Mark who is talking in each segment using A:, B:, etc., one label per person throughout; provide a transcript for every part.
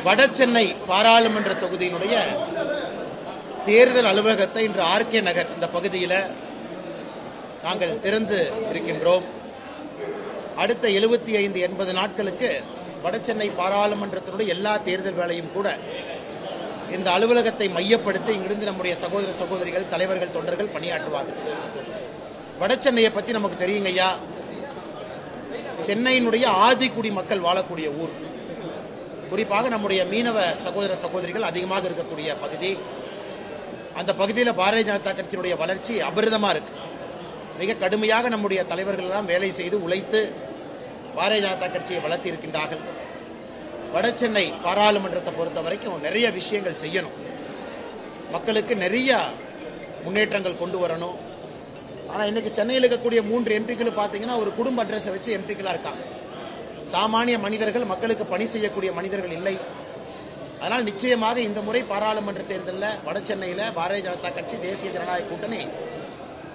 A: வடசென்னை பாராளுமன்ற தொகுதியினுடைய தேர்தல் அலுவலகத்தை இன்று ஆர்கே நகர் இந்த பகுதியில் நாங்கள் திறந்து இருக்கின்றோம். அடுத்த 75-80 நாட்களுக்கு வடசென்னை பாராளுமன்றத்தினுடைய எல்லா தேர்தல் வேலையும் கூட இந்த அலுவலகத்தை மையப்படுத்தி இங்கிருந்து நம்முடைய சகோதர சகோதரிகள், தலைவர்கள், தொண்டர்கள் பணியாற்றுவார்கள். வடசென்னையை பற்றி நமக்கு தெரியுங்க ஐயா. சென்னையினுடைய ஆதிக்குடி மக்கள் வாழக்கூடிய ஊர். குறிப்பாக நம்முடைய மீனவ சகோதர சகோதரிகள் அதிகமாக இருக்கக்கூடிய பகுதி. அந்த பகுதியில் பாரதிய ஜனதா கட்சியினுடைய வளர்ச்சி அபரிதமாக இருக்கு. மிக கடுமையாக நம்முடைய தலைவர்கள் எல்லாம் வேலை செய்து உழைத்து பாரதிய ஜனதா கட்சியை வளர்த்தி இருக்கின்றார்கள். வடசென்னை பாராளுமன்றத்தை பொறுத்த வரைக்கும் நிறைய விஷயங்கள் செய்யணும். மக்களுக்கு நிறைய முன்னேற்றங்கள் கொண்டு வரணும். ஆனால் இன்னைக்கு சென்னையில் இருக்கக்கூடிய 3 எம்பிக்கள் பார்த்தீங்கன்னா ஒரு குடும்ப அட்ரஸை வச்சு எம்பிக்களாக இருக்காங்க. சாமானிய மனிதர்கள், மக்களுக்கு பணி செய்யக்கூடிய மனிதர்கள் இல்லை. அதனால் நிச்சயமாக இந்த முறை பாராளுமன்ற தேர்தலில் வடசென்னையில் பாரதிய ஜனதா கட்சி, தேசிய ஜனநாயக கூட்டணி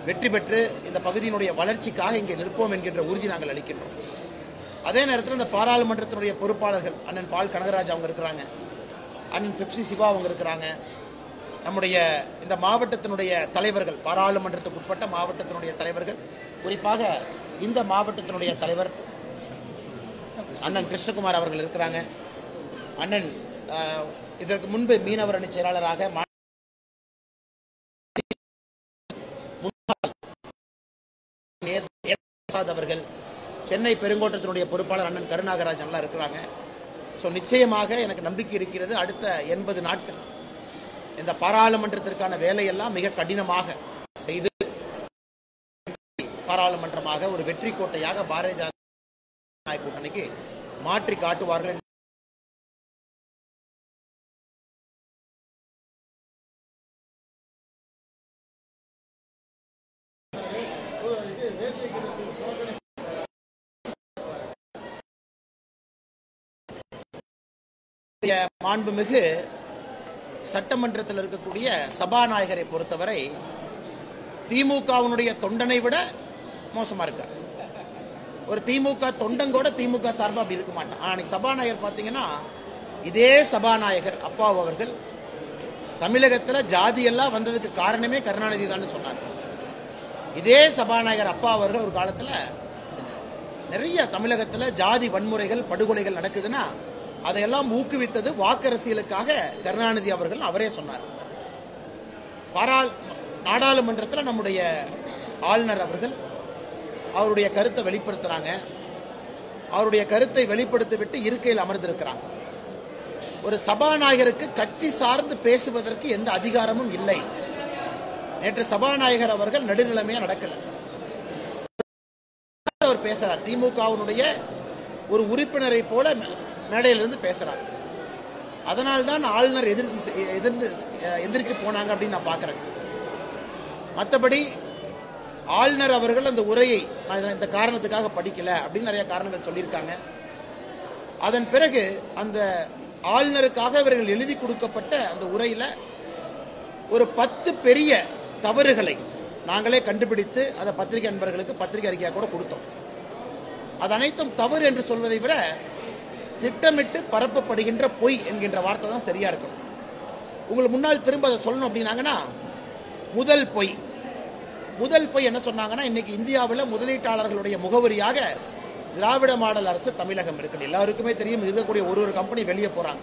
A: வெற்றி பெற்று இந்த பகுதியினுடைய வளர்ச்சிக்காக இங்கே நிற்போம் என்கின்ற உறுதி நாங்கள் அளிக்கின்றோம். அதே நேரத்தில் இந்த பாராளுமன்றத்தினுடைய பொறுப்பாளர்கள் அண்ணன் பால் கனகராஜ் அவங்க இருக்கிறாங்க, அண்ணன் பெப்சி சிவா அவங்க இருக்கிறாங்க, நம்முடைய இந்த மாவட்டத்தினுடைய தலைவர்கள், பாராளுமன்றத்துக்கு உட்பட்ட மாவட்டத்தினுடைய தலைவர்கள், குறிப்பாக இந்த மாவட்டத்தினுடைய தலைவர் அண்ணன் கிருஷ்ணகுமார் அவர்கள் இருக்கிறாங்க. அண்ணன் இதற்கு முன்பு மீனவர் அணி செயலாளராக அவர்கள், சென்னை பெருங்கோட்டத்தினுடைய பொறுப்பாளர் அண்ணன் கருணாகராஜன் எல்லாம் இருக்கிறாங்க. ஸோ நிச்சயமாக எனக்கு நம்பிக்கை இருக்கிறது, அடுத்த 80 நாட்கள் இந்த பாராளுமன்றத்திற்கான வேலையெல்லாம் மிக கடினமாக செய்து பாராளுமன்றமாக ஒரு வெற்றி கோட்டையாக பாரதிய ஜனதா கூட்டணிக்கு மாற்றி காட்டுவார்கள். மாண்புமிகு சட்டமன்றத்தில் இருக்கக்கூடிய சபாநாயகரை பொறுத்தவரை திமுகவினுடைய தொண்டனை விட மோசமா இருக்கார். ஒரு திமுக தொண்டங்கூட திமுக சார்பா அப்படி இருக்க மாட்டான். ஆனால் சபாநாயகர் பார்த்தீங்கன்னா, இதே சபாநாயகர் அப்பாவு அவர்கள் தமிழகத்தில் ஜாதி எல்லாம் வந்ததுக்கு காரணமே கருணாநிதி தான் சொன்னார். இதே சபாநாயகர் அப்பா அவர்கள் ஒரு காலத்தில் நிறைய தமிழகத்தில் ஜாதி வன்முறைகள், படுகொலைகள் நடக்குதுன்னா அதையெல்லாம் ஊக்குவித்தது வாக்கரசியலுக்காக கருணாநிதி அவர்கள் அவரே சொன்னார். நாடாளுமன்றத்தில் நம்முடைய ஆளுநர் அவர்கள் அவருடைய கருத்தை வெளிப்படுத்துறாங்க. அவருடைய கருத்தை வெளிப்படுத்திவிட்டு இருக்கையில் அமர்ந்திருக்கிறாங்க. ஒரு சபாநாயகருக்கு கட்சி சார்ந்து பேசுவதற்கு எந்த அதிகாரமும் இல்லை. நேற்று சபாநாயகர் அவர்கள் நடுநிலைமையா நடக்கல. அவர் பேசுறார், திமுகவினுடைய ஒரு உறுப்பினரை போல மேடையிலிருந்து பேசுறார். அதனால்தான் ஆளுநர் எதிர்த்து போனாங்க அப்படின்னு நான் பார்க்கிறேன். மற்றபடி ஆளுநர் அவர்கள் அந்த உரையை நான் இந்த காரணத்துக்காக படிக்கல அப்படின்னு நிறைய காரணங்கள் சொல்லியிருக்காங்க. அதன் பிறகு அந்த ஆளுநருக்காக இவர்கள் எழுதி கொடுக்கப்பட்ட அந்த உரையில் ஒரு 10 பெரிய தவறுகளை நாங்களே கண்டுபிடித்து அதை பத்திரிகை நண்பர்களுக்கு பத்திரிகை அறிக்கையாக கூட கொடுத்தோம். அது அனைத்தும் தவறு என்று சொல்வதை விட திட்டமிட்டு பரப்பப்படுகின்ற பொய் என்கின்ற வார்த்தை தான் சரியா இருக்கணும். உங்களுக்கு முன்னால் திரும்ப அதை சொல்லணும் அப்படின்னாங்கன்னா, முதல் பொய் என்ன சொன்னாங்கன்னா, இன்னைக்கு இந்தியாவில் முதலீட்டாளர்களுடைய முகவரியாக திராவிட மாடல் அரசு தமிழகம் இருக்கு. எல்லாருக்குமே தெரியும், இருக்கக்கூடிய ஒரு கம்பெனி வெளியே போறாங்க.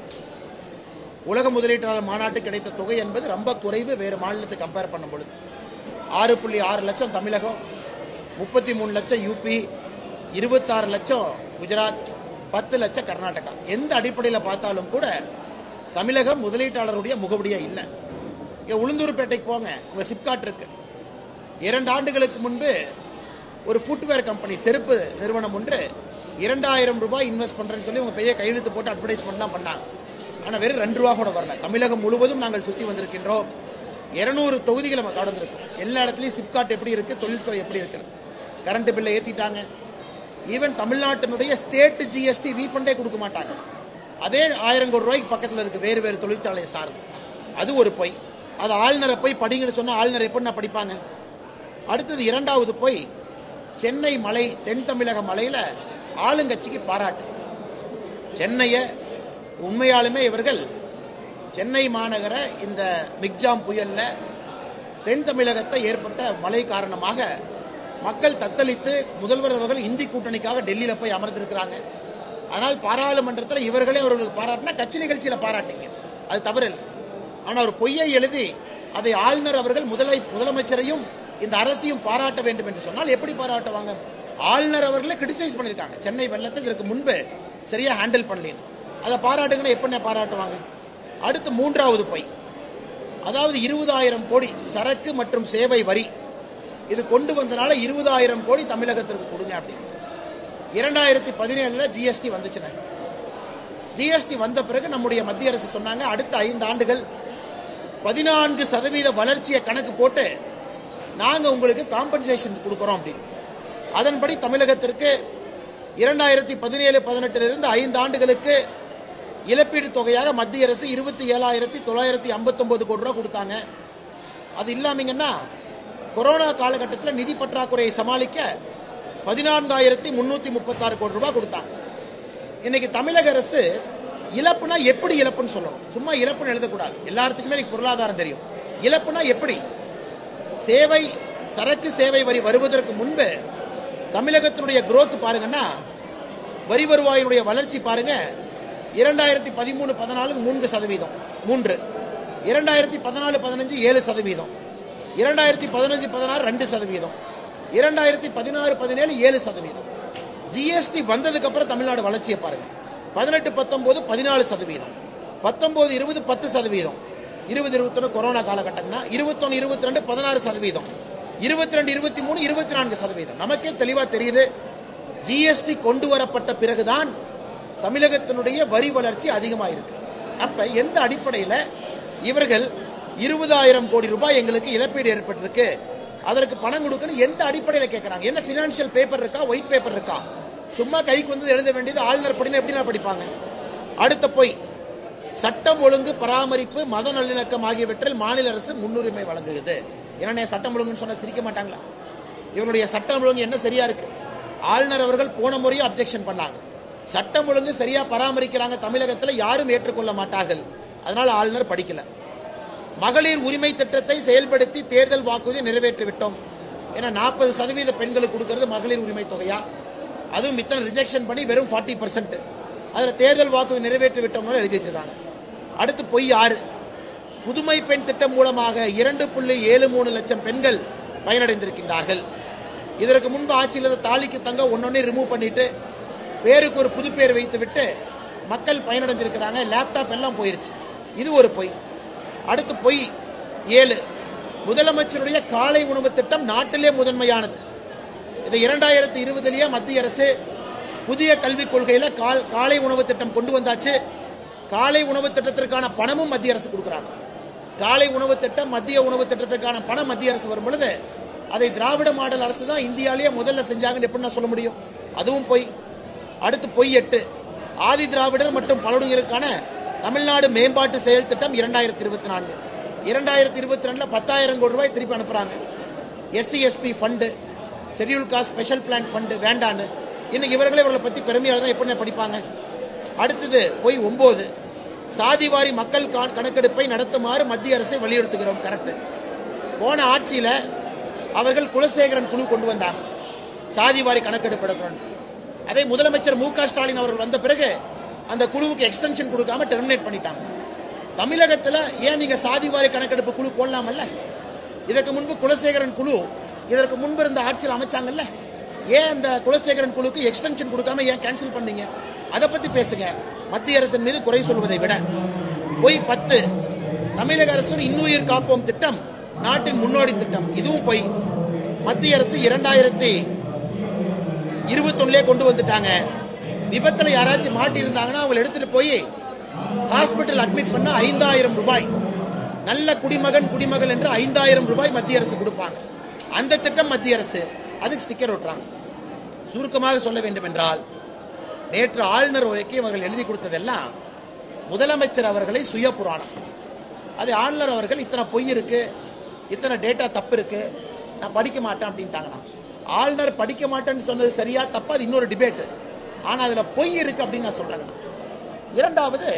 A: உலக முதலீட்டாளர் மாநாட்டு கிடைத்த தொகை என்பது ரொம்ப குறைவு வேறு மாநிலத்தை கம்பேர் பண்ணும் பொழுது. 6.6 லட்சம் தமிழகம், 33 லட்சம் யூபி, 26 லட்சம் குஜராத், 10 லட்சம் கர்நாடகா. எந்த அடிப்படையில் பார்த்தாலும் கூட தமிழகம் முதலீட்டாளருடைய முகவடியா இல்லை. உளுந்தூர்பேட்டைக்கு போங்க, உங்க சிப்காட் இருக்கு. 2 ஆண்டுகளுக்கு முன்பு ஒரு ஃபுட்வேர் கம்பெனி, செருப்பு நிறுவனம் ஒன்று 2000 ரூபாய் இன்வெஸ்ட் பண்றேன்னு சொல்லி உங்க பெரிய கையெழுத்து போட்டு அட்வர்டைஸ்மெண்ட்லாம் பண்ணாங்க. ஆனால் வெறும் 2 ரூபா கூட வரல. தமிழகம் முழுவதும் நாங்கள் சுற்றி வந்திருக்கின்றோம். 200 தொகுதிகளை நம்ம கடந்திருக்கோம். எல்லா இடத்துலையும் சிப்காட் எப்படி இருக்கு, தொழில்துறை எப்படி இருக்கு, கரண்ட் பில்லை ஏற்றிட்டாங்க. ஈவன் தமிழ்நாட்டினுடைய ஸ்டேட் ஜிஎஸ்டி ரீஃபண்டே கொடுக்க மாட்டாங்க. அதே 1000 கோடி ரூபாய்க்கு பக்கத்தில் இருக்கு வேறு தொழிற்சாலையை சார்ந்து. அது ஒரு பொய். அது ஆளுநரை போய் படிங்கன்னு சொன்னா ஆளுநர் எப்படி நான் படிப்பாங்க? அடுத்தது 2வது பொய், சென்னை மலை, தென் தமிழக மலையில் ஆளுங்கட்சிக்கு பாராட்டு. சென்னையை உண்மையாலுமே இவர்கள் சென்னை மாநகர இந்த மிக்ஜாம் புயல்ல தென் தமிழகத்தை ஏற்பட்ட மழை காரணமாக மக்கள் தத்தளித்து முதல்வர் அவர்கள் இந்தி கூட்டணிக்காக டெல்லியில் போய் அமர்ந்திருக்கிறாங்க. அதனால் பாராளுமன்றத்தில் இவர்களே அவர்களுக்கு பாராட்டினா கட்சி நிகழ்ச்சியில் பாராட்டிங்க, அது தவறில்லை. ஆனால் ஒரு பொய்யை எழுதி அதை ஆளுநர் அவர்கள் முதலமைச்சரையும் இந்த அரசையும் பாராட்ட வேண்டும் என்று சொன்னால் எப்படி பாராட்டுவாங்க? ஆளுநர் அவர்களே கிரிட்டிசைஸ் பண்ணியிருக்காங்க, சென்னை வெள்ளத்தை இதற்கு முன்பு சரியா ஹேண்டில் பண்ணலன்னு. அதை பாராட்டுங்கன்னா எப்படி பாராட்டுவாங்க? அடுத்து மூன்றாவது பொய், அதாவது 20,000 கோடி சரக்கு மற்றும் சேவை வரி இது கொண்டு வந்தனால 20,000 கோடி தமிழகத்திற்கு கொடுங்க அப்படின்னு. 2017 ஜிஎஸ்டி வந்துச்சுன. ஜிஎஸ்டி வந்த பிறகு நம்முடைய மத்திய அரசு சொன்னாங்க அடுத்த 5 ஆண்டுகள் 14% வளர்ச்சியை கணக்கு போட்டு நாங்க உங்களுக்கு காம்பன்சேஷன் கொடுக்கிறோம் அப்படின்னு. அதன்படி தமிழகத்திற்கு 2017-18 5 ஆண்டுகளுக்கு இழப்பீடு தொகையாக மத்திய அரசு 27,959 கோடி ரூபாய் கொடுத்தாங்க. அது இல்லாமங்கன்னா கொரோனா காலகட்டத்தில் நிதி பற்றாக்குறையை சமாளிக்க 14,336 கோடி ரூபாய் கொடுத்தாங்க. இன்னைக்கு தமிழக அரசு இழப்புனா எப்படி இழப்புன்னு சொல்லணும், சும்மா இழப்புன்னு எழுதக்கூடாது. எல்லாத்துக்குமே இன்னைக்கு பொருளாதாரம் தெரியும். இழப்புனா எப்படி? சேவை சரக்கு சேவை வரி வருவதற்கு முன்பு தமிழகத்தினுடைய growth பாருங்கன்னா, வரி வருவாயினுடைய வளர்ச்சி பாருங்க, 2013-14 3%, 2014-15 7%, 2015-16 2%, 2016-17 7%. ஜிஎஸ்டி வந்ததுக்கு அப்புறம் தமிழ்நாடு வளர்ச்சியை பாருங்க, 18-19 14%, 19-20 10%, 20-21 கொரோனா காலகட்டம்னா 21-22 16%, 22-23 24%. நமக்கே தெளிவா தெரியுது ஜிஎஸ்டி கொண்டு வரப்பட்ட பிறகுதான் தமிழகத்தினுடைய வரி வளர்ச்சி அதிகமாக இருக்கு. அப்ப எந்த அடிப்படையில் இவர்கள் 20,000 கோடி ரூபாய் எங்களுக்கு இழப்பீடு ஏற்பட்டிருக்கு, அதற்கு பணம் கொடுக்கணும் எந்த அடிப்படையில் கேட்கறாங்க? என்ன பினான்சியல் பேப்பர் இருக்கா, ஒயிட் பேப்பர் இருக்கா? சும்மா கைக்கு வந்து எழுத வேண்டியது ஆளுநர் படினா எப்படி படிப்பாங்க? அடுத்த போய் சட்டம் ஒழுங்கு பராமரிப்பு மத நல்லிணக்கம் ஆகியவற்றில் மாநில அரசு முன்னுரிமை வழங்குகிறது. ஏன்னா சட்டம் ஒழுங்குன்னு சொன்னா சிரிக்க மாட்டாங்களா? இவருடைய சட்டம் ஒழுங்கு என்ன சரியா இருக்கு? ஆளுநர் அவர்கள் போன முறையும் அப்ஜெக்ஷன் பண்ணாங்க, சட்டம் ஒழுங்கு சரியா பராமரிக்கிறாங்க தமிழகத்தில், யாரும் ஏற்றுக்கொள்ள மாட்டார்கள், அதனால ஆளுநர் படிக்கல. மகளிர் உரிமை திட்டத்தை செயல்படுத்தி தேர்தல் வாக்குறுதியை நிறைவேற்றிவிட்டோம். ஏன்னா 40% பெண்களுக்கு கொடுக்கிறது மகளிர் உரிமை தொகையா, அதுவும் இத்தனை ரிஜெக்ஷன் பண்ணி வெறும் 40%. அதில் தேர்தல் வாக்குறுதி நிறைவேற்றி விட்டோம்னு எழுதி வச்சிருக்காங்க. அடுத்து பொய் 6, புதுமை பெண் திட்டம் மூலமாக 2.73 லட்சம் பெண்கள் பயனடைந்திருக்கின்றார்கள். இதற்கு முன்பு ஆட்சியில் தாலிக்கு தங்க ஒன்னொன்னே ரிமூவ் பண்ணிட்டு பேருக்கு ஒரு புது பேர் வைத்து விட்டு மக்கள் பயனடைஞ்சிருக்கிறாங்க, லேப்டாப் எல்லாம் போயிருச்சு. இது ஒரு பொய். அடுத்து பொய் 7, முதலமைச்சருடைய காலை உணவு திட்டம் நாட்டிலே முதன்மையானது. இது 2020 மத்திய அரசு புதிய கல்விக் கொள்கையில காலை உணவு திட்டம் கொண்டு வந்தாச்சு. காலை உணவு திட்டத்திற்கான பணமும் மத்திய அரசு கொடுக்குறாங்க. காலை உணவு திட்டம் மத்திய உணவு திட்டத்திற்கான பணம் மத்திய அரசு வரும் பொழுது அதை திராவிட மாடல் அரசு தான் இந்தியாலேயே முதல்ல செஞ்சாங்கன்னு எப்படி நான் சொல்ல முடியும்? அதுவும் பொய். அடுத்து பொய் 8, ஆதி திராவிடர் மற்றும் பழங்குடியினருக்கான தமிழ்நாடு மேம்பாட்டு செயல் திட்டம் 2024 2022 10,000 கோடி ரூபாய் திருப்பி அனுப்புறாங்க. SC/ST fund, schedule cost special plan fund வேண்டான்னு இன்னைக்கு இவர்களை பற்றி பெருமையாளர் எப்படி படிப்பாங்க? அடுத்தது பொய் 9, சாதிவாரி மக்கள் கணக்கெடுப்பை நடத்துமாறு மத்திய அரசை வலியுறுத்துகிறோம். கரெக்ட். போன ஆட்சியில் அவர்கள் குலசேகரன் குழு கொண்டு வந்தாங்க, சாதிவாரி கணக்கெடுப்பு எடுக்கணும். அதை முதலமைச்சர் மு.க. ஸ்டாலின் அவர்கள் வந்த பிறகு அந்த குழுவுக்கு எக்ஸ்டென்ஷன் கொடுக்காம டெர்மினேட் பண்ணிட்டாங்க. தமிழகத்தில் ஏன் நீங்க சாதிவாரி கணக்கெடுப்பு குழு போடலாமல்ல? இதற்கு முன்பு குலசேகரன் குழு இதற்கு முன்பு இருந்த ஆட்சியில் அமைச்சாங்கல்ல, ஏன் அந்த குலசேகரன் குழுக்கு எக்ஸ்டென்ஷன் கொடுக்காம ஏன் கேன்சல் பண்ணீங்க? அதை பத்தி பேசுங்க, மத்திய அரசின் மீது குறை சொல்வதை விட. பொய் 10, தமிழக அரசு இன்னுயிர் காப்போம் திட்டம் நாட்டின் முன்னோடி திட்டம், இதுவும் பொய். மத்திய அரசு 2021 கொண்டு வந்துட்டாங்க. விபத்தில் யாராச்சும் மாட்டி இருந்தாங்கன்னா அவங்க எடுத்துட்டு போய் ஹாஸ்பிட்டல் அட்மிட் பண்ண 5,000 ரூபாய், நல்ல குடிமகன் என்று 5,000 ரூபாய் மத்திய அரசு கொடுப்பாங்க. அந்த திட்டம் மத்திய அரசு, அதுக்கு ஸ்டிக்கர் ஒட்டுறாங்க. சுருக்கமாக சொல்ல வேண்டும் என்றால், நேற்று ஆளுநர் உரைக்கு அவர்கள் எழுதி கொடுத்ததெல்லாம் முதலமைச்சர் அவர்களை சுய புராணம். அது ஆளுநர் அவர்கள் இத்தனை பொய் இருக்கு, இத்தனை டேட்டா தப்பு இருக்கு, நான் படிக்க மாட்டேன் அப்படின்ட்டாங்கன்னா, ஆளுநர் படிக்க மாட்டேன்னு சொன்னது சரியா தப்பா அது இன்னொரு டிபேட். ஆனா அதுல பொய் இருக்கு அப்படின்னு நான் சொல்றேன். இரண்டாவது,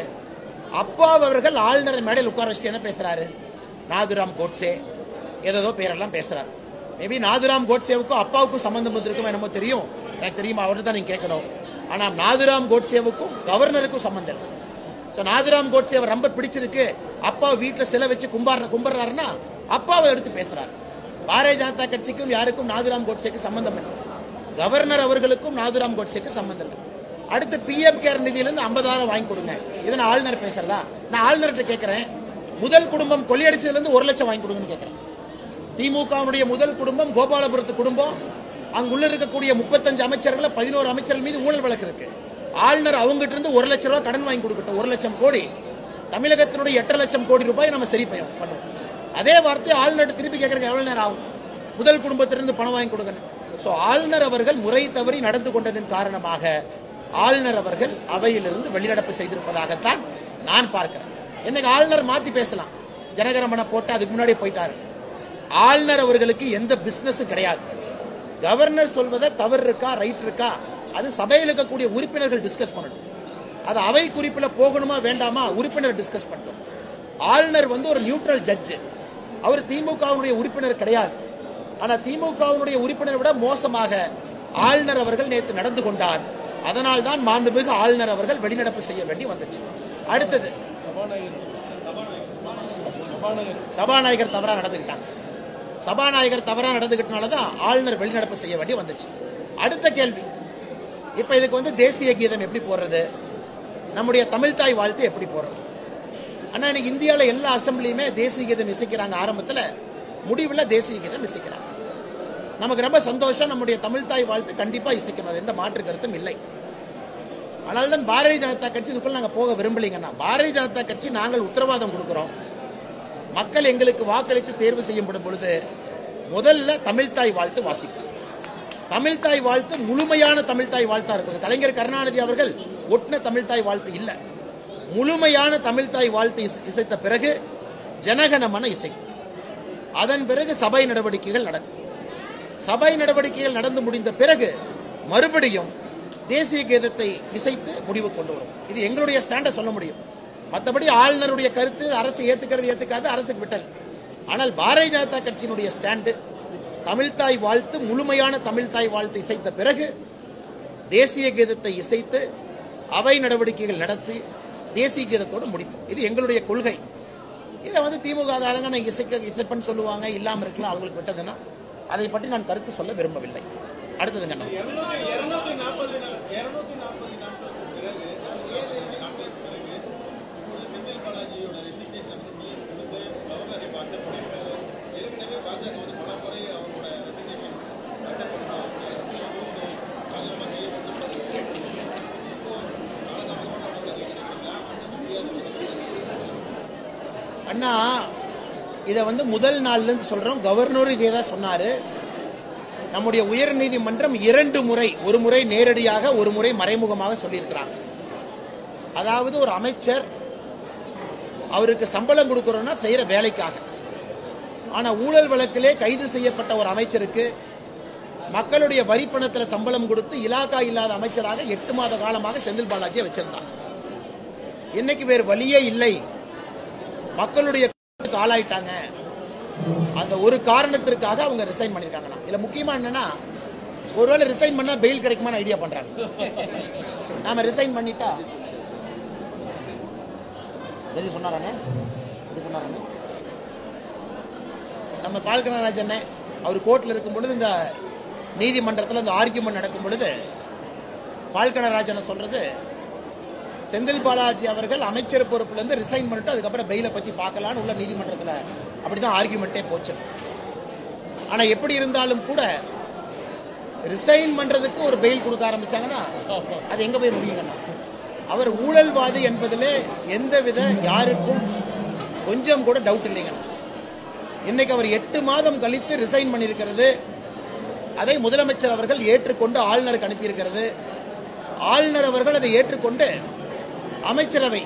A: அப்பாவு அவர்கள் ஆளுநரை மேடையில் உட்கார வச்சுட்டு என்ன பேசுறாரு? நாதுராம் கோட்சே ஏதோ பேரெல்லாம் பேசுறாரு. மேபி நாதுராம் கோட்சேவுக்கும் அப்பாவுக்கும் சம்பந்தம் வந்திருக்கும் என்னமோ தெரியும், எனக்கு தெரியுமா, அவர்கிட்ட தான் நீங்க கேட்கணும். ஆனால் நாதுராம் கோட்சேவுக்கும் கவர்னருக்கும் சம்பந்தம் இல்லை. ஸோ நாதுராம் கோட்சேவை ரொம்ப பிடிச்சிருக்கு, அப்பா வீட்டில் சிலை வச்சு கும்பிட்றாருன்னா அப்பாவை எடுத்து பேசுறாரு. பாரதிய ஜனதா கட்சிக்கும் யாருக்கும் நாதுராம் கோட்சேக்கு சம்பந்தம் இல்லை. கவர்னர் அவர்களுக்கும் நாதுராம் கோட்சேக்கு சம்பந்தம் இல்லை. அடுத்து PM கேர் நிதியிலிருந்து 50,000 வாங்கி கொடுங்க, இதை நான் ஆளுநர் பேசுறதா? நான் ஆளுநர்கிட்ட கேட்கிறேன், முதல் குடும்பம் கொள்ளையடிச்சதுலேருந்து 1 லட்சம் வாங்கி கொடுங்கன்னு கேட்கிறேன். திமுகவுடைய முதல் குடும்பம் கோபாலபுரத்து குடும்பம், அங்குள்ள இருக்கக்கூடிய 35 அமைச்சர்கள் 11 அமைச்சர்கள் மீது ஊழல் வழக்கு இருக்கு. ஆளுநர் அவங்ககிட்ட இருந்து 1 லட்சம் ரூபாய் கடன் வாங்கி கொடுக்கட்டும். 1 லட்சம் கோடி, தமிழகத்தினுடைய 8 லட்சம் கோடி ரூபாய் நம்ம சரி பண்ணுவோம். அதே வார்த்தை ஆளுநர் திருப்பி கேட்கறதுக்கு எவ்வளவு நேரம் ஆகும்? முதல் குடும்பத்திலிருந்து பணம் வாங்கி கொடுங்க. ஸோ ஆளுநர் அவர்கள் முறை தவறி நடந்து கொண்டதன் காரணமாக ஆளுநர் அவர்கள் அவையிலிருந்து வெளிநடப்பு செய்திருப்பதாகத்தான் நான் பார்க்கிறேன். இன்னைக்கு ஆளுநர் மாத்தி பேசலாம், ஜனகணமன போட்டு அதுக்கு முன்னாடி போயிட்டாரு. ஆளுநர் அவர்களுக்கு எந்த பிசினஸும் கிடையாது. கவர்னர் சொல்வதை தவறு இருக்கா ரைட் இருக்கா அது சபையில் இருக்கக்கூடிய உறுப்பினர்கள் டிஸ்கஸ் பண்ணணும். அது அவை குறிப்பில் போகணுமா வேண்டாமா உறுப்பினர் டிஸ்கஸ் பண்ணணும். ஆளுநர் ஒரு நியூட்ரல் ஜட்ஜ், அவர் திமுகவுடைய உறுப்பினர் கிடையாது. ஆனால் திமுகவுடைய உறுப்பினரை விட மோசமாக ஆளுநர் அவர்கள் நேற்று நடந்து கொண்டார். அதனால் தான் மாண்புமிகு ஆளுநர் அவர்கள் வெளிநடப்பு செய்ய வேண்டி வந்துச்சு. அடுத்தது சபாநாயகர் தவறா நடந்துக்கிட்டாங்க. சபாநாயகர் தவறா நடந்துக்கிட்டனால தான் ஆளுநர் வெளிநடப்பு செய்ய வேண்டி வந்துச்சு. அடுத்த கேள்வி, இப்ப இதுக்கு தேசிய கீதம் எப்படி போடுறது, நம்முடைய தமிழ்தாய் வாழ்த்து எப்படி போடுறது? ஆனா இன்னைக்கு இந்தியாவில் எல்லா அசம்பிளியுமே தேசிய கீதம் இசைக்கிறாங்க. ஆரம்பத்தில், முடிவில் தேசிய கீதம் இசைக்கிறாங்க. நமக்கு ரொம்ப சந்தோஷம், நம்முடைய தமிழ்தாய் வாழ்த்து கண்டிப்பா இசைக்கணும், எந்த மாற்று கருத்தும் இல்லை. ஆனால் தான் பாரதிய ஜனதா கட்சி இதுக்குள்ள நாங்கள் போக விரும்பலைங்கன்னா, பாரதிய ஜனதா கட்சி நாங்கள் உத்தரவாதம் கொடுக்கிறோம், மக்கள் எங்களுக்கு வாக்களித்து தேர்வு செய்யப்படும் பொழுது முதல்ல தமிழ்தாய் வாழ்த்து வாசிப்போம். தமிழ்தாய் வாழ்த்து முழுமையான தமிழ்தாய் வாழ்த்தா இருக்குது. கலைஞர் கருணாநிதி அவர்கள் ஒட்டின தமிழ்தாய் வாழ்த்து இல்லை, முழுமையான தமிழ்தாய் வாழ்த்து இசைத்த பிறகு ஜனகணமன இசைக்கும். அதன் பிறகு சபை நடவடிக்கைகள் நடக்கும். சபை நடவடிக்கைகள் நடந்து முடிந்த பிறகு மறுபடியும் தேசிய கீதத்தை இசைத்து முடிவு கொண்டு வரும். இது எங்களுடைய ஸ்டாண்டை சொல்ல முடியும். மற்றபடி ஆளுநருடைய கருத்து அரசு ஏத்துக்கிறது ஏத்துக்காது அரசுக்கு விட்டது. ஆனால் பாரதிய ஜனதா கட்சியினுடைய ஸ்டாண்டு தமிழ்தாய் வாழ்த்து, முழுமையான தமிழ்தாய் வாழ்த்து இசைத்த பிறகு தேசிய கீதத்தை இசைத்து அவை நடவடிக்கைகள் நடத்தி தேசிய கீதத்தோடு முடிப்போம். இது எங்களுடைய கொள்கை. இதை திமுக காரங்க இசைப்பன்னு சொல்லுவாங்க, இல்லாமல் இருக்கலாம், அவங்களுக்கு விட்டதுன்னா அதை பற்றி நான் கருத்து சொல்ல விரும்பவில்லை. அடுத்ததுங்க, அண்ணா இதை முதல் நாள்லேருந்து சொல்றோம். கவர்னர் இதே தான் சொன்னாரு. நம்முடைய உயர் நீதிமன்றம் 2 முறை, ஒரு முறை நேரடியாக ஒரு முறை மறைமுகமாக சொல்லியிருக்கிறாங்க. அதாவது ஒரு அமைச்சர் அவருக்கு சம்பளம் கொடுக்கறோம்னா செய்யற வேலைக்காக. ஆனா ஊழல் வழக்கிலே கைது செய்யப்பட்ட ஒரு அமைச்சருக்கு மக்களுடைய வரி பணத்தில் சம்பளம் கொடுத்து இலாக்கா இல்லாத அமைச்சராக 8 மாத காலமாக செந்தில் பாலாஜியை வச்சிருந்தாங்க. இன்னைக்கு வேறு வழியே இல்லை, மக்களுடைய ஆளாயிட்டாங்க. அந்த ஒரு காரணத்திற்காக அவங்க ரிசைன் பண்ணிருக்காங்க. இதுல முக்கியமா என்னன்னா, ஒருவேளை ரிசைன் பண்ணா பெயில் கிடைக்குமான்னு ஐடியா பண்றாங்க. நாம ரிசைன் பண்ணிட்டா சொன்னாரானே நம்ம பால்கனராஜன் அவர் கோர்ட்ல இருக்கும் பொழுது, இந்த நீதிமன்றத்தில் இந்த ஆர்கியூமெண்ட் நடக்கும் பொழுது பால்கனராஜனை சொல்றது, செந்தில் பாலாஜி அவர்கள் அமைச்சர் பொறுப்புலேருந்து ரிசைன் பண்ணிட்டு அதுக்கப்புறம் பெயிலை பற்றி பார்க்கலான்னு உள்ள நீதிமன்றத்தில் அப்படிதான் ஆர்கியூமெண்ட்டே போச்சு. ஆனால் எப்படி இருந்தாலும் கூட ரிசைன் பண்ணுறதுக்கு ஒரு பெயில் கொடுக்க ஆரம்பிச்சாங்கன்னா அது எங்கே போய் முடியுங்கன்னா, அவர் ஊழல்வாதி என்பதிலே எந்தவித யாருக்கும் கொஞ்சம் கூட டவுட் இல்லைங்கண்ணா. இன்னைக்கு அவர் 8 மாதம் கழித்து ரிசைன் பண்ணியிருக்கிறது, அதை முதலமைச்சர் அவர்கள் ஏற்றுக்கொண்டு ஆளுநருக்கு அனுப்பியிருக்கிறது. ஆளுநர் அவர்கள் அதை ஏற்றுக்கொண்டு அமைச்சரவை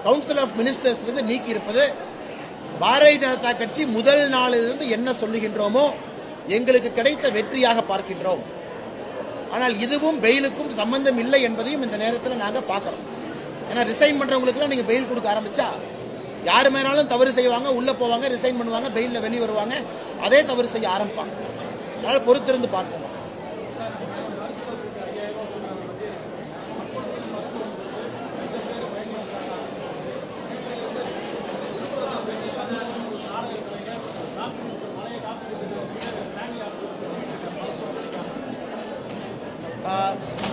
A: கவுன்சில் ஆஃப் மினிஸ்டர்ஸ் நீக்கி இருப்பது பாரதிய ஜனதா கட்சி முதல் நாளிலிருந்து என்ன சொல்லுகின்றோமோ எங்களுக்கு கிடைத்த வெற்றியாக பார்க்கின்றோம். ஆனால் இதுவும் பெயிலுக்கும் சம்பந்தம் இல்லை என்பதையும் இந்த நேரத்தில் நாங்கள் பார்க்கிறோம். ஏன்னா ரிசைன் பண்ணுறவங்களுக்குலாம் நீங்கள் பெயில் கொடுக்க ஆரம்பித்தா யார் மேனாலும் தவறு செய்வாங்க, உள்ளே போவாங்க, ரிசைன் பண்ணுவாங்க, பெயிலில் வெளியே வருவாங்க, அதே தவறு செய்ய ஆரம்பிப்பாங்க. அதனால் பொறுத்திருந்து பார்ப்போம்.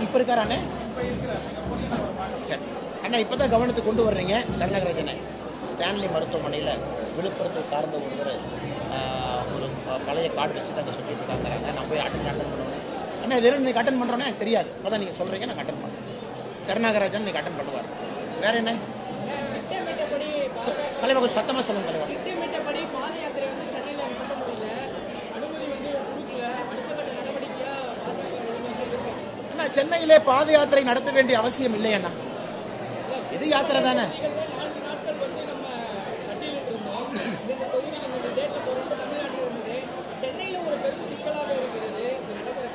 A: இப்போ இருக்காரானே? சரி அண்ணா, இப்போ தான் கவனத்துக்கு கொண்டு வர்றீங்க. கருணாகராஜனை ஸ்டான்லி மருத்துவமனையில் விழுப்புரத்தை சார்ந்த ஒருவர் ஒரு பழைய கார்டு வச்சு தான் சொல்லிட்டு இருக்காங்கிறாங்க. நான் போய் அட்டன் பண்ணுவேன். அண்ணா இது நீங்கள் அட்டன் பண்ணுறோன்னா எனக்கு தெரியாது. இப்போ தான் நீங்கள் சொல்கிறீங்க, நான் அட்டன் பண்ணுறேன். கருணாகராஜன் நீங்கள் அட்டன் பண்ணுவார். வேற என்ன தலைவர்? கொஞ்சம் சத்தமாக சொல்லுங்க தலைவர். அண்ணா சென்னையிலே பாத யாத்திரை நடத்த வேண்டிய அவசியம் இல்லை அண்ணா. இது யாத்திரை தானே.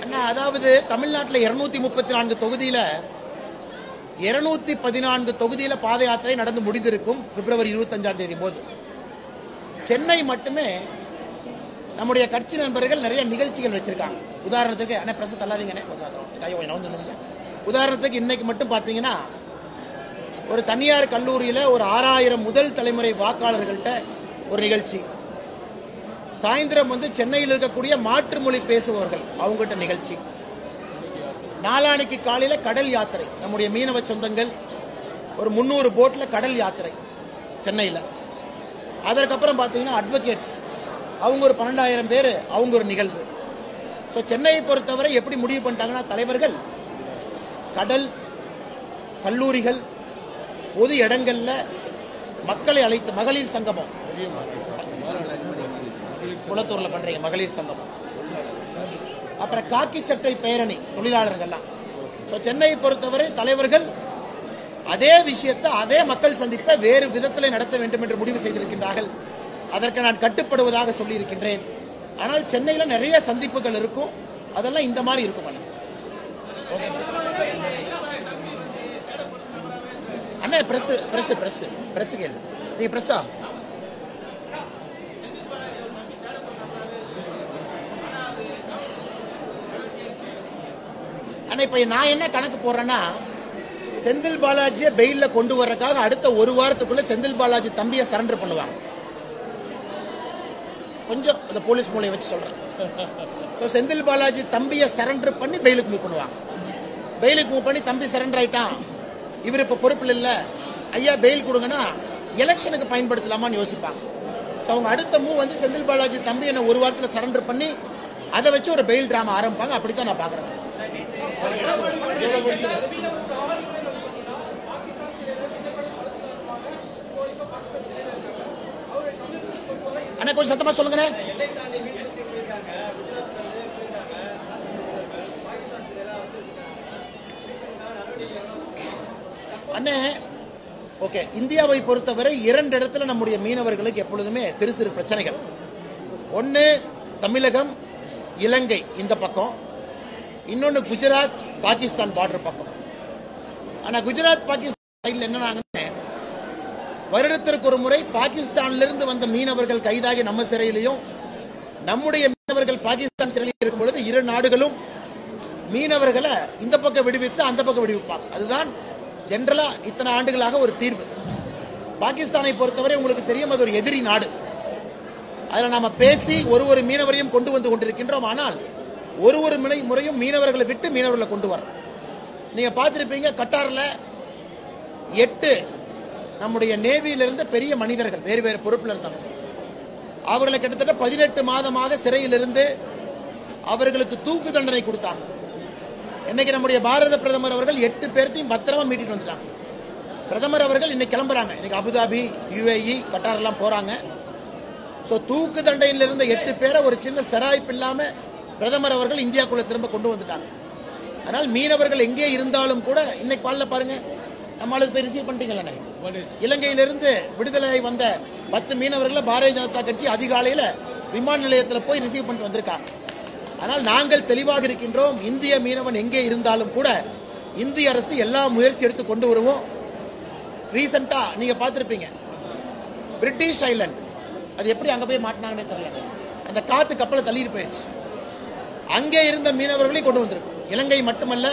A: அண்ணா அதாவது தமிழ்நாட்டில் 234 தொகுதியில் 214 தொகுதியில் பாத யாத்திரை நடந்து முடிந்திருக்கும் பிப்ரவரி 25ஆம் தேதி போது. சென்னை மட்டுமே நம்முடைய கட்சி நண்பர்கள் நிறைய நிகழ்ச்சிகள் வச்சிருக்காங்க. உதாரணத்துக்கு அண்ணா பிரச தள்ளாதீங்கண்ணே, உதாரணத்துக்கு இன்னைக்கு மட்டும் பார்த்தீங்கன்னா ஒரு தனியார் கல்லூரியில் ஒரு 6000 முதல் தலைமுறை வாக்காளர்கள்ட்ட ஒரு நிகழ்ச்சி. சாயந்தரம் சென்னையில் இருக்கக்கூடிய மாற்று மொழி பேசுபவர்கள் அவங்ககிட்ட நிகழ்ச்சி. நாளானைக்கு காலையில் கடல் யாத்திரை, நம்முடைய மீனவ சொந்தங்கள் ஒரு 300 போட்டில் கடல் யாத்திரை சென்னையில். அதற்கப்புறம் பார்த்தீங்கன்னா அட்வொகேட்ஸ் அவங்க ஒரு 12,000 பேர், அவங்க ஒரு நிகழ்வு. ஸோ சென்னையை பொறுத்தவரை எப்படி முடிவு பண்ணிட்டாங்கன்னா, தலைவர்கள் கடல், கல்லூரிகள், பொது இடங்கள்ல மக்களை அழைத்து மகளிர் சங்கமம், குளத்தூர்ல பண்றீங்க மகளிர் சங்கமம், அப்புறம் காக்கி சட்டை பேரணி தொழிலாளர்கள்லாம். ஸோ சென்னையை பொறுத்தவரை தலைவர்கள் அதே விஷயத்தை, அதே மக்கள் சந்திப்பை வேறு விதத்தில் நடத்த வேண்டும் என்று முடிவு செய்திருக்கின்றார்கள். அதற்கு நான் கட்டுப்படுவதாக சொல்லி இருக்கின்றேன். ஆனால் சென்னையில் நிறைய சந்திப்புகள் இருக்கும், அதெல்லாம் இந்த மாதிரி இருக்கும். அண்ணா பிரஸ் பிரஸ் பிரஸ் பிரஸ் கேள்வி, நீங்க பிரஸ்ஸா? அண்ணா இப்ப நான் என்ன கணக்கு போடுறேன்னா, செந்தில் பாலாஜியை பெயில கொண்டு வர்றதுக்காக அடுத்த ஒரு வாரத்துக்குள்ள செந்தில் பாலாஜி தம்பியை சரண்டர் பண்ணுவாங்க. கொஞ்சம் அந்த போலீஸ் மூலையை வச்சு சொல்றேன். செந்தில் பாலாஜி தம்பியை சரண்டர் பண்ணி பெயிலுக்கு மூவ் பண்ணுவாங்க. பெயிலுக்கு மூவ் பண்ணி தம்பி சரண்டர் ஆயிட்டான், இவர் இப்ப பொறுப்பில் இல்ல, ஐயா பெயில் கொடுங்கன்னா எலெக்ஷனுக்கு பயன்படுத்தலாமான்னு யோசிப்பாங்க. ஸோ அவங்க அடுத்த மூவ் செந்தில் பாலாஜி தம்பி என்ன ஒரு வாரத்தில் சரண்டர் பண்ணி அதை வச்சு ஒரு பெயில் டிராமா ஆரம்பிப்பாங்க. அப்படித்தான் நான் பாக்குறேன். அண்ணா கொஞ்சம் சத்தமா சொல்லுங்க. அண்ணே ஓகே, இந்தியாவை பொறுத்தவரை 2 இடத்துல நம்முடைய மீனவர்களுக்கு எப்பொழுதுமே சிறு சிறு பிரச்சனைகள். ஒன்று தமிழகம், இலங்கை இந்த பக்கம், இன்னொன்று குஜராத் பாகிஸ்தான் பார்டர் பக்கம். ஆனால் குஜராத் பாகிஸ்தான் சைடில் என்னன்னா, வருடத்திற்கு ஒரு முறை பாகிஸ்தானிலிருந்து வந்த மீனவர்கள் கைதாகி நம்ம சிறையிலையும், நம்முடைய மீனவர்கள் பாகிஸ்தான் சிறையில் இருக்கும் பொழுது இரு நாடுகளும் மீனவர்களை இந்த பக்கம் விடுவித்து அந்த பக்கம் விடுவிப்பாங்க. அதுதான் ஜெனரலா இத்தனை ஆண்டுகளாக ஒரு தீர்வு. பாகிஸ்தானை பொறுத்தவரை உங்களுக்கு தெரியும், அது ஒரு எதிரி நாடு. அதில் நாம பேசி ஒரு மீனவரையும் கொண்டு வந்து கொண்டிருக்கின்றோம். ஆனால் ஒரு முறையும் மீனவர்களை விட்டு மீனவர்களை கொண்டு வரோம். நீங்க பார்த்திருப்பீங்க, கட்டார்ல 8 நம்முடைய நேவியிலிருந்து பெரிய மனிதர்கள் வேறு வேறு பொறுப்பில் இருந்தாங்க. அவர்களை கிட்டத்தட்ட 18 மாதமாக சிறையிலிருந்து அவர்களுக்கு தூக்கு தண்டனை கொடுத்தாங்க. இன்னைக்கு நம்முடைய பாரத பிரதமர் அவர்கள் 8 பேர்த்தையும் பத்திரமா மீட்டிட்டு வந்துட்டாங்க. பிரதமர் அவர்கள் இன்னைக்கு கிளம்புறாங்க. இன்னைக்கு அபுதாபி, UAE, கட்டார் எல்லாம் போறாங்க. ஸோ தூக்கு தண்டையில் இருந்த 8 பேரை ஒரு சின்ன சராய்ப்பு இல்லாம பிரதமர் அவர்கள் இந்தியாக்குள்ள திரும்ப கொண்டு வந்துட்டாங்க. அதனால் மீனவர்கள் எங்கே இருந்தாலும் கூட இன்னைக்கு பால்ல பாருங்க, நம்மளுக்கு போய் ரிசீவ் பண்ணிட்டீங்களே. இலங்கையிலிருந்து விடுதலை வந்த 10 மீனவர்களை பாரதிய ஜனதா கட்சி அதிகாலையில் விமான நிலையத்தில் போய் ரிசீவ் பண்ணிட்டு வந்திருக்காங்க. ஆனால் நாங்கள் தெளிவாக இருக்கின்றோம், இந்திய மீனவன் எங்கே இருந்தாலும் கூட இந்திய அரசு எல்லா முயற்சி எடுத்து கொண்டு வருவோம். ரீசெண்டா நீங்க பார்த்திருப்பீங்க பிரிட்டிஷ் ஐலண்ட், அது எப்படி அங்க போய் மாட்டினாங்கன்னே தெரியல. அந்த காத்து கப்பலை தள்ளிட்டு போயிடுச்சு. அங்கே இருந்த மீனவர்களையும் கொண்டு வந்திருக்கும். இலங்கை மட்டுமல்ல,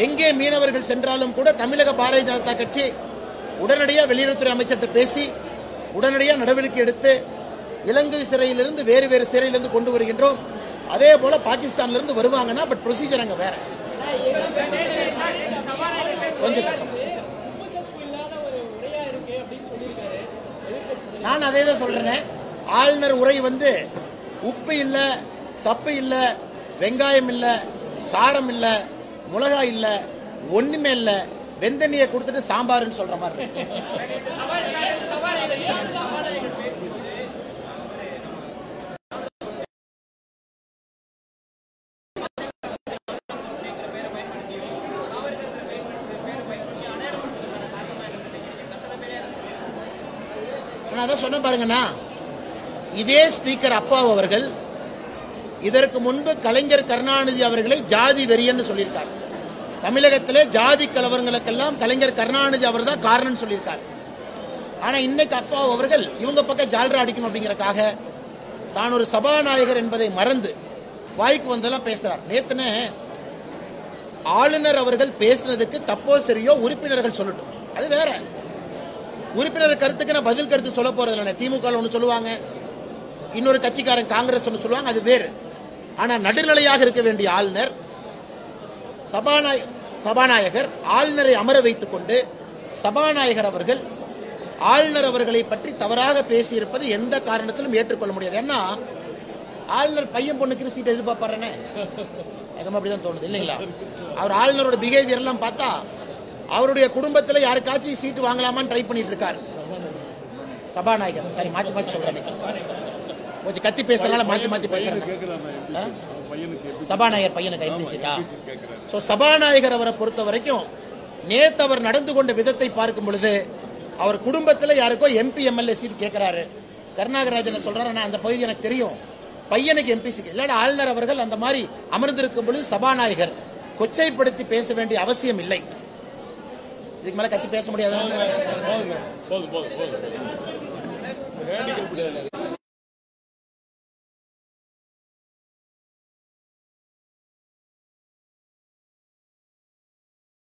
A: எங்கே மீனவர்கள் சென்றாலும் கூட தமிழக பாரதிய ஜனதா கட்சி உடனடியாக வெளியுறவுத்துறை அமைச்சர்கிட்ட பேசி உடனடியாக நடவடிக்கை எடுத்து இலங்கை சிறையிலிருந்து வேறு வேறு சிறையிலிருந்து கொண்டு வருகின்றோம். அதே போல பாகிஸ்தான்ல இருந்து வருவாங்கன்னா, பட் ப்ரொசீஜர் அங்க வேற. கொஞ்சம் நான் அதே தான் சொல்றேன். ஆளுநர் உரை வந்து உப்பு இல்ல, சப்பு இல்ல, வெங்காயம் இல்ல, காரம் இல்ல, மிளகாய் இல்ல, ஒண்ணுமே இல்ல, வெந்தண்ணியை கொடுத்துட்டு சாம்பார்னு சொல்ற மாதிரி. அதான் சொன்ன பாருங்கண்ணா, இதே ஸ்பீக்கர் அப்பாவு அவர்கள் இதற்கு முன்பு கலைஞர் கருணாநிதி அவர்களை ஜாதி வெறியன்னு சொல்லியிருக்கார். தமிழகத்திலே ஜாதி கலவரங்களுக்கெல்லாம் கலைஞர் கருணாநிதி அவர் தான் காரணம் சொல்லியிருக்கார். ஆனா இன்னைக்கு அப்பாவு அவர்கள் இவங்க பக்கம் ஜால்ரா அடிக்கணும் அப்படிங்கறக்காக தான் ஒரு சபாநாயகர் என்பதை மறந்து வாய்க்கு வந்தெல்லாம் பேசுறார். நேத்துனே ஆளுநர் அவர்கள் பேசுனதுக்கு தப்போ சரியோ உறுப்பினர்கள் சொல்லட்டும், அது வேற. உறுப்பினர் கருத்துக்கு நான் பதில் கருத்து சொல்ல போறது இல்லை. திமுக ஒன்று சொல்லுவாங்க, இன்னொரு கட்சிக்காரன் காங்கிரஸ் ஒன்று சொல்லுவாங்க, அது வேறு. ஆனா நடுநிலையாக இருக்க வேண்டிய ஆளுநர், சபாநாயகர் ஆளுநரை அமர வைத்துக் கொண்டு சபாநாயகர் அவர்கள் ஆளுநர் அவர்களை பற்றி தவறாக பேசியிருப்பது எந்த காரணத்திலும் ஏற்றுக்கொள்ள முடியாது. ஏன்னா ஆளுநர் பையன் பொண்ணுக்கு சீட் எதிர்பார்ப்பாருன்னு எனக்கு அப்படிதான் தோணுது இல்லைங்களா? அவர் ஆளுநரோட பிஹேவியர் எல்லாம் பார்த்தா அவருடைய குடும்பத்தில் யாருக்காச்சும் சீட்டு வாங்கலாமான்னு ட்ரை பண்ணிட்டு இருக்காரு சபாநாயகர். சரி, மாத்தி மாத்தி சொல்றேன், கொஞ்சம் கத்தி பேசுறதுனால மாத்தி மாத்தி பேசுறேன். சபாநாயகர் பையனுக்கு எம்பி சீட்டா? சோ சபாநாயகர் அவரை பொறுத்த வரைக்கும் நேத்து அவர் நடந்து கொண்ட விதத்தை பார்க்கும் பொழுது அவர் குடும்பத்தில் யாருக்கோ எம்பி எம்எல்ஏ சீட் கேட்கிறாரு. கருணாகராஜன் சொல்றாரு, நான் அந்த பகுதி எனக்கு தெரியும், பையனுக்கு எம்பி சீட் இல்லாட. ஆளுநர் அவர்கள் அந்த மாதிரி அமர்ந்திருக்கும் பொழுது சபாநாயகர் கொச்சைப்படுத்தி பேச வேண்டிய அவசியம் இல்லை. இதுக்கு மேல கத்தி பேச முடியாது.